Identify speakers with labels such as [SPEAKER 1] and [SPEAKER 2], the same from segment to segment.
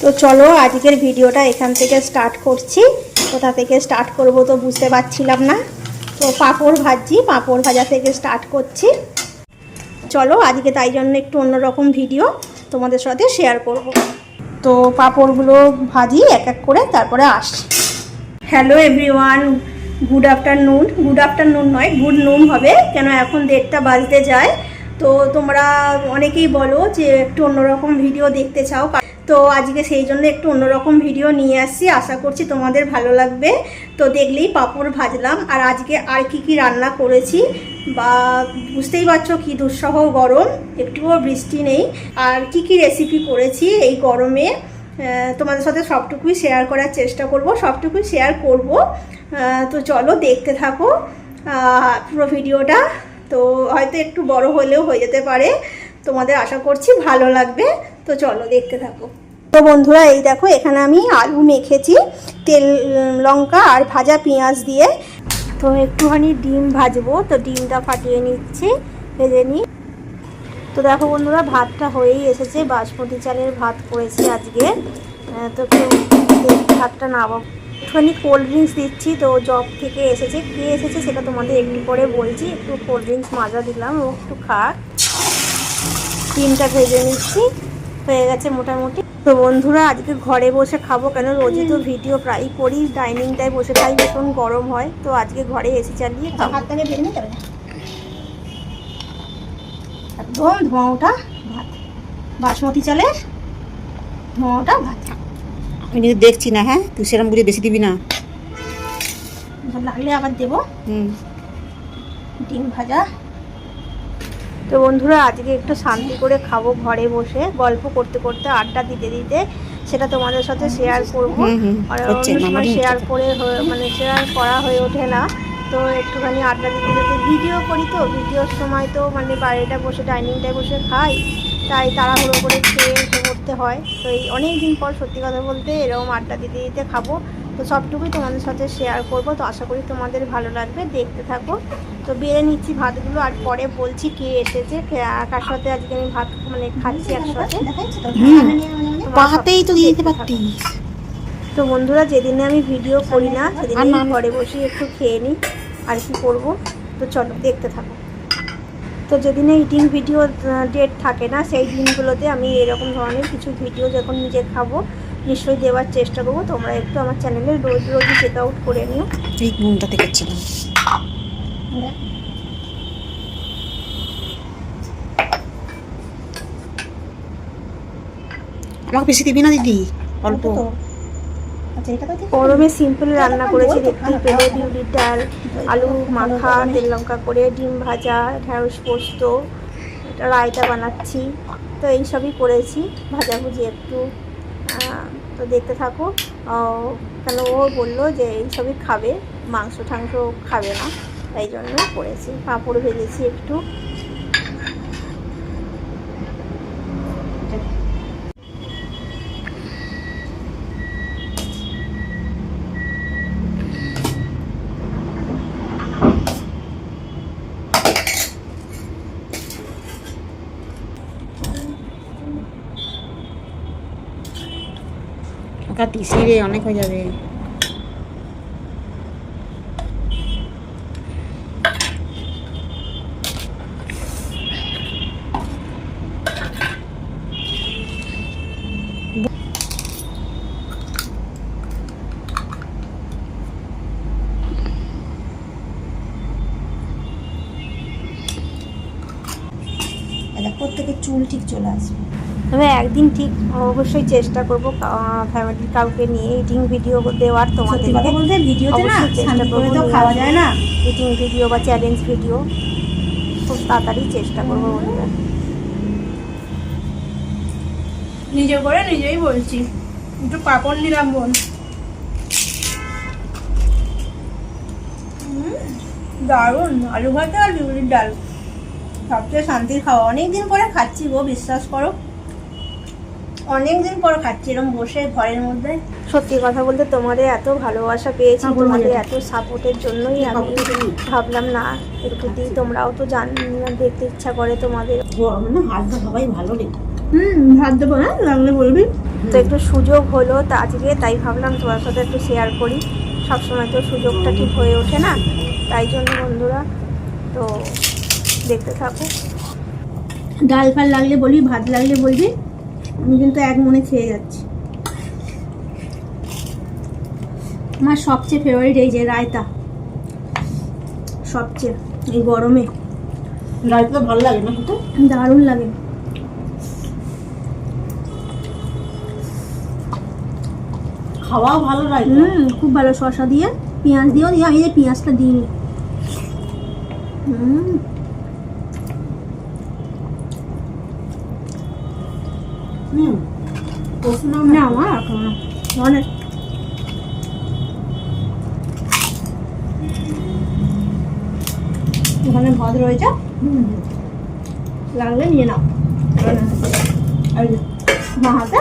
[SPEAKER 1] তো চলো আজকের ভিডিওটা এখান থেকে স্টার্ট করছি। কোথা থেকে স্টার্ট করব তো বুঝতে পারছিলাম না। তো পাঁপড় ভাজছি, পাঁপড় ভাজা থেকে স্টার্ট করছি। চলো আজকে তাই জন্য একটু অন্যরকম ভিডিও তোমাদের সাথে শেয়ার করব। তো পাঁপড়গুলো ভাজি এক এক করে, তারপরে আসছি। হ্যালো এভরিওয়ান, গুড আফটারনুন নয়, গুড নুন হবে, কেন এখন 1:30 বাজতে যায়। তো তোমরা অনেকেই বলো যে একটু অন্যরকম ভিডিও দেখতে চাও, তো আজকে সেই জন্য একটু অন্যরকম ভিডিও নিয়ে আসছি। আশা করছি তোমাদের ভালো লাগবে। তো দেখলেই পাঁপড় ভাজলাম, আর আজকে আর কি রান্না করেছি বা বুঝতেই পারছো কি দুঃসহ গরম, একটুও বৃষ্টি নেই। আর কি রেসিপি করেছি এই গরমে তোমাদের সাথে সবটুকুই শেয়ার করার চেষ্টা করব, সবটুকুই শেয়ার করব। তো চলো দেখতে থাকো পুরো ভিডিওটা। তো হয়তো একটু বড় হলেও হয়ে যেতে পারে, তোমাদের আশা করছি ভালো লাগবে। তো চলো দেখতে থাকো। তো বন্ধুরা এই দেখো, এখানে আমি আলু মেখেছি তেল লঙ্কা আর ভাজা পেঁয়াজ দিয়ে। তো একটুখানি ডিম ভাজবো, তো ডিমটা ফাটিয়ে নিচ্ছি, ভেজে নিই। তো দেখো বন্ধুরা, ভাতটা হয়েই এসেছে, বাসমতি চালের ভাত করেছি আজকে। তো ভাতটা নামাবো, একটুখানি কোল্ড ড্রিঙ্কস দিচ্ছি। তো জব থেকে এসেছে, কে এসেছে সেটা তোমাদের একটু পরে বলছি। একটু কোল্ড ড্রিঙ্কস মাজা দিলাম, ও একটু খাক। ডিমটা ভেজে নিচ্ছি, হয়ে গেছে মোটামুটি। তো বন্ধুরা আজকে ঘরে বসে খাবো, কেন রোজই তো ভিডিও প্রায় করি, ডাইনিংটায় বসে খাই, ভীষণ গরম হয়। তো আজকে ঘরে এসি চালিয়ে খাবো। ভাতটাকে ভেজে নিতে হবে, একদম ধোঁয়া ওঠা ভাত, বাসমতি চালের ধোঁয়া ওঠা ভাত।
[SPEAKER 2] আমি কিন্তু দেখছি না। হ্যাঁ, তুই সেরকম বুঝে বেশি দিবি না,
[SPEAKER 1] লাগলে আবার দেবো। ডিম ভাজা। তো বন্ধুরা আজকে একটু শান্তি করে খাবো ঘরে বসে, গল্প করতে করতে, আড্ডা দিতে দিতে, সেটা তোমাদের সাথে শেয়ার করবো। আর অন্য সময় শেয়ার করে মানে শেয়ার করা হয়ে ওঠে না। তো একটুখানি আড্ডা দিতে দিতে ভিডিও করি, তো ভিডিওর সময় তো মানে বাইরেটা বসে ডাইনিংটায় বসে খাই, তাই তাড়াহুড়ো করে খেয়ে করতে হয়। তো এই অনেক দিন পর সত্যি কথা বলতে এরকম আড্ডা দিতে দিতে খাবো। তো সবটুকুই তোমাদের সাথে শেয়ার করব। তো আশা করি তোমাদের ভালো লাগবে, দেখতে থাকো। তো বেড়ে নিচ্ছি ভাতগুলো, আর পরে বলছি কে এসেছে, কার সাথে আজকে আমি ভাত মানে খাচ্ছি একসাথে।
[SPEAKER 2] পাহাতেই তো দিয়ে দিতে পারতি।
[SPEAKER 1] তো বন্ধুরা যেদিনে আমি ভিডিও করি না সেদিন ঘরে বসে একটু খেয়ে নিই, আর কি করব। তো চলো দেখতে থাকো। তো যেদিনে ইটিং ভিডিও ডেট থাকে না, সেই দিনগুলোতে আমি এরকম ধরনের কিছু ভিডিও যখন নিজে খাবো নিশ্চয়ই দেওয়ার চেষ্টা করবো। তোমরা একটু আমার চ্যানেলে রোজই চেক আউট করে নিও।
[SPEAKER 2] ঠিক নুনটা দেখেছিলাম। আমাকে বেশি দিবি না দিদি, অল্প।
[SPEAKER 1] গরমে সিম্পল রান্না করেছি, দেখতেই পেলে। বিউলির ডাল, আলু মাখা, তেল লঙ্কা করে, ডিম ভাজা, ঢ্যাঁড়স পোস্ত, রায়তা বানাচ্ছি। তো এইসবই করেছি, ভাজাভুজি একটু। তো দেখতে থাকো। কেন ও বললো যে এইসবই খাবে, মাংস টাংস খাবে না, তাই জন্য করেছি। পাঁপড় ভেজেছি একটু।
[SPEAKER 2] ওটা দিছি রে, অনেক হয়ে যাবে।
[SPEAKER 1] প্রত্যেকের চুল ঠিক চলে আসবে। তবে একদিন ঠিক অবশ্যই চেষ্টা করব ফ্যামিলির কাউকে নিয়ে ইটিং ভিডিও দেওয়ার। তোমাদের বলতে ভিডিওতে না চেষ্টা করে তো খাওয়া যায় না, ইটিং ভিডিও বা চ্যালেঞ্জ ভিডিও খুব তাড়াতাড়ি চেষ্টা করবো বন্ধুরা। নিজে করে নিজেই বলছি, একটু পাঁপড় নিলাম বোন। দারুণ আলু ভাজা আর বিউলির ডাল, সবচেয়ে শান্তির খাওয়া। অনেকদিন পরে খাচ্ছি গো, বিশ্বাস করো, অনেকদিন পর খাচ্ছি এরকম বসে ঘরের মধ্যে। সত্যি কথা বলতে তোমাদের এত ভালোবাসা পেয়েছি, তোমাদের এত সাপোর্টের জন্যই আমি ভাবলাম না একটু দিই। তোমরাও তো দেখতে ইচ্ছা করে তোমাদের।
[SPEAKER 2] হালকা সবাই ভালো লেগে
[SPEAKER 1] ভাত দেবো, হ্যাঁ লাগলে বলবি। তো একটু সুযোগ হলো তা আজকে, তাই ভাবলাম তোমার সাথে একটু শেয়ার করি। সবসময় তো সুযোগটা ঠিক হয়ে ওঠে না, তাই জন্য বন্ধুরা তো দেখতে থাকো। ডাল ফাল লাগলে বলবি, ভাত লাগলে বলবি, আমি কিন্তু এক মনে খেয়ে যাচ্ছি। আমার সবচেয়ে ফেভারিট এই যে রায়তা, সবচেয়ে এই গরমে
[SPEAKER 2] রাইতে তো ভালো লাগে না কিন্তু।
[SPEAKER 1] দারুণ লাগে।
[SPEAKER 2] খাওয়াও ভালো রাইতে।
[SPEAKER 1] খুব ভালো, শসা দিয়ে পেঁয়াজ দিয়েও দিয়ে, আমি যে পেঁয়াজটা দিইনি। না আমার অনেক ওখানে ভাত রয়েছে, লাগলে নিয়ে নাও। মা হাতে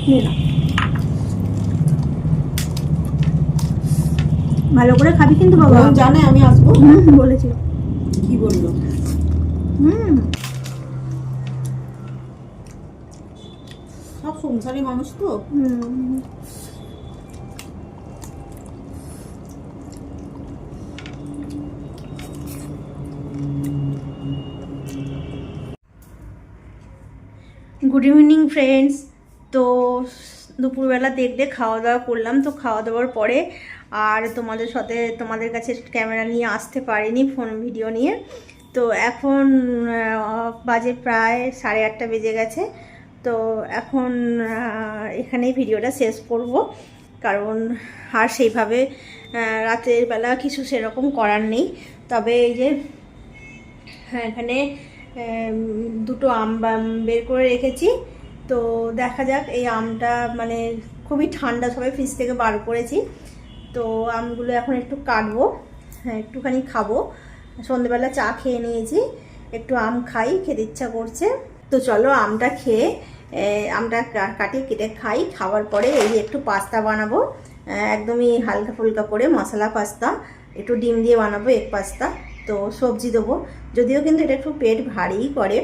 [SPEAKER 1] নিয়ে নাও। ভালো করে খাবি কিন্তু বাবা।
[SPEAKER 2] জানে আমি আসবো
[SPEAKER 1] বলেছিল।
[SPEAKER 2] কি বললো? সব সংসারী মানুষ তো।
[SPEAKER 1] Good evening friends. তো দুপুরবেলা দেখলে খাওয়া দাওয়া করলাম, তো খাওয়া দাওয়ার পরে আর তোমাদের সাথে তোমাদের কাছে ক্যামেরা নিয়ে আসতে পারিনি, ফোন ভিডিও নিয়ে। তো এখন বাজে প্রায় 8:30 বেজে গেছে। তো এখন এখানেই ভিডিওটা শেষ করব, কারণ আর সেইভাবে রাতের বেলা কিছু সেরকম করার নেই। তবে এই যে এখানে দুটো আম বের করে রেখেছি, তো দেখা যাক। এই আমটা মানে খুবই ঠান্ডা, সবাই ফ্রিজ থেকে বার করেছি। তো আমগুলো এখন একটু কাটবো, হ্যাঁ একটুখানি খাবো। সন্ধেবেলা চা খেয়ে নিয়েছি, একটু আম খাই, খেতে ইচ্ছা করছে। তো চলো আমটা খেয়ে আমটা কেটে খাই। খাওয়ার পরে এই একটু পাস্তা বানাবো, একদমই হালকা ফুলকা করে মশলা পাস্তা, একটু ডিম দিয়ে বানাবো, এগ পাস্তা। তো সবজি দেবো, যদিও কিন্তু এটা একটু পেট ভারী করে,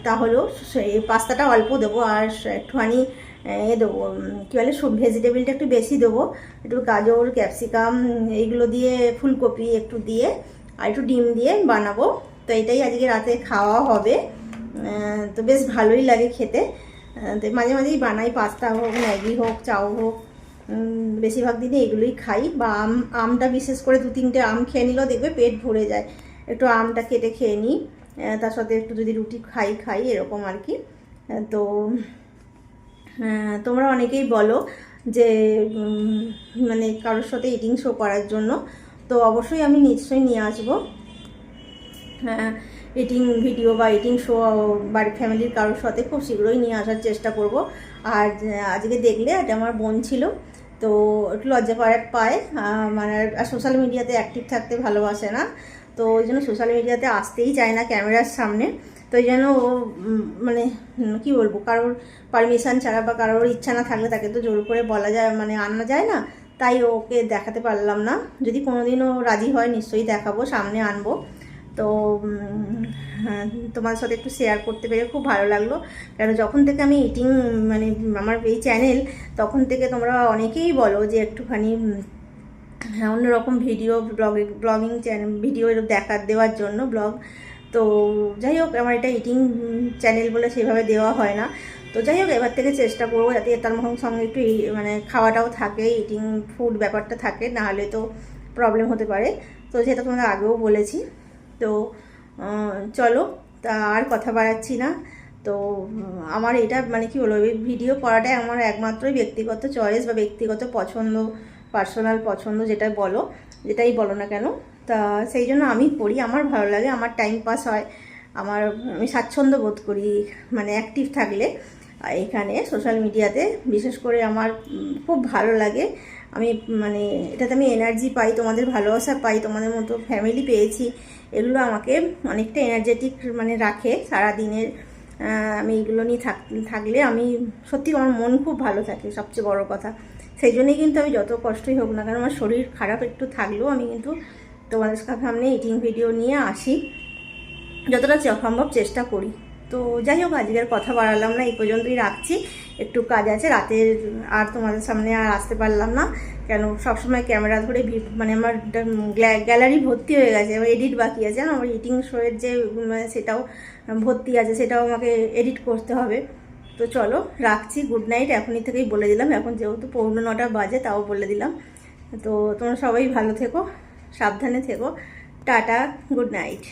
[SPEAKER 1] তাহলেও এই পাস্তাটা অল্প দেবো। আর একটুখানি দেবো কী বলে, সব ভেজিটেবিলটা একটু বেশি দেবো, একটু গাজর ক্যাপসিকাম এইগুলো দিয়ে, ফুলকপি একটু দিয়ে, আর একটু ডিম দিয়ে বানাবো। তো এটাই আজকে রাতে খাওয়া হবে। তো বেশ ভালোই লাগে খেতে। তো মাঝে মাঝেই বানাই, পাস্তা হোক, ম্যাগি হোক, চাউ হোক, বেশিরভাগ দিনে এগুলোই খাই। বা আমটা বিশেষ করে 2-3টে আম খেয়ে নিলেও দেখবে পেট ভরে যায়। একটু আমটা কেটে খেয়ে নিই, তার সাথে একটু যদি রুটি খাই এরকম আর কি। তো তোমরা অনেকেই বলো যে মানে কারোর সাথে ইটিং শো করার জন্য, তো অবশ্যই আমি নিশ্চয়ই নিয়ে আসবো ইটিং ভিডিও বা ইটিং শো বাড়ির ফ্যামিলির কারোর সাথে খুব শীঘ্রই নিয়ে আসার চেষ্টা করব। আর আজকে দেখলে এটা আমার বোন ছিল, তো একটু লজ্জা পায়, মানে সোশ্যাল মিডিয়াতে অ্যাক্টিভ থাকতে ভালোবাসে না, তো ওই জন্য সোশ্যাল মিডিয়াতে আসতেই চায় না ক্যামেরার সামনে। তো এই জন্য ও মানে কী বলবো, কারোর পারমিশন ছাড়া বা কারোর ইচ্ছা না থাকলে তাকে তো জোর করে বলা যায়, মানে আনা যায় না, তাই ওকে দেখাতে পারলাম না। যদি কোনোদিনও রাজি হয় নিশ্চয়ই দেখাবো, সামনে আনবো। তো তোমার সাথে একটু শেয়ার করতে পেরে খুব ভালো লাগলো, কারণ যখন থেকে আমি ইটিং মানে আমার এই চ্যানেল, তখন থেকে তোমরা অনেকেই বলো যে একটুখানি অন্যরকম ভিডিও ব্লগিং চ্যানেল ভিডিও দেওয়ার জন্য ব্লগ। তো যাই হোক, আমার এটা ইটিং চ্যানেল বলে সেভাবে দেওয়া হয় না। তো যাই হোক, এবার থেকে চেষ্টা করবো যাতে তার সঙ্গে একটু মানে খাওয়াটাও থাকে, ইটিং ফুড ব্যাপারটা থাকে, নাহলে তো প্রবলেম হতে পারে। তো সেটা তোমাদের আগেও বলেছি। তো চলো, তা আর কথা বাড়াচ্ছি না। তো আমার এটা মানে কি বলবো, এই ভিডিও করাটাই আমার একমাত্রই ব্যক্তিগত চয়েস বা ব্যক্তিগত পছন্দ, পার্সোনাল পছন্দ, যেটাই বলো না কেন। তা সেই জন্য আমি করি, আমার ভালো লাগে, আমার টাইম পাস হয়, আমি স্বাচ্ছন্দ্য বোধ করি মানে অ্যাক্টিভ থাকলে এখানে সোশ্যাল মিডিয়াতে। বিশেষ করে আমার খুব ভালো লাগে, আমি মানে এটাতে আমি এনার্জি পাই, তোমাদের ভালোবাসা পাই, তোমাদের মতো ফ্যামিলি পেয়েছি, এগুলো আমাকে অনেকটা এনার্জেটিক মানে রাখে সারাদিনের। আমি এগুলো নিয়ে থাকলে আমি সত্যি আমার মন খুব ভালো থাকে, সবচেয়ে বড় কথা। সেই জন্যই কিন্তু আমি যত কষ্টই হোক না কেন, আমার শরীর খারাপ একটু থাকলেও আমি কিন্তু তোমাদের সামনে ইটিং ভিডিও নিয়ে আসি, যতটা সম্ভব চেষ্টা করি। তো যাই হোক, আজকের কথা বাড়ালাম না, এই পর্যন্তই রাখছি। একটু কাজ আছে রাতের, আর তোমাদের সামনে আর আসতে পারলাম না, কেন সবসময় ক্যামেরা ধরে মানে আমার গ্যালারি ভর্তি হয়ে গেছে। এবার এডিট বাকি আছে, আমার ইটিং শোয়ের যে সেটাও ভর্তি আছে, সেটাও আমাকে এডিট করতে হবে। তো চলো রাখছি, গুড নাইট। এখনই থেকেই বলে দিলাম, এখন যেহেতু 9:45 বাজে তাও বলে দিলাম। তো তোমরা সবাই ভালো থেকো, সাবধানে থেকো, টাটা, গুড নাইট।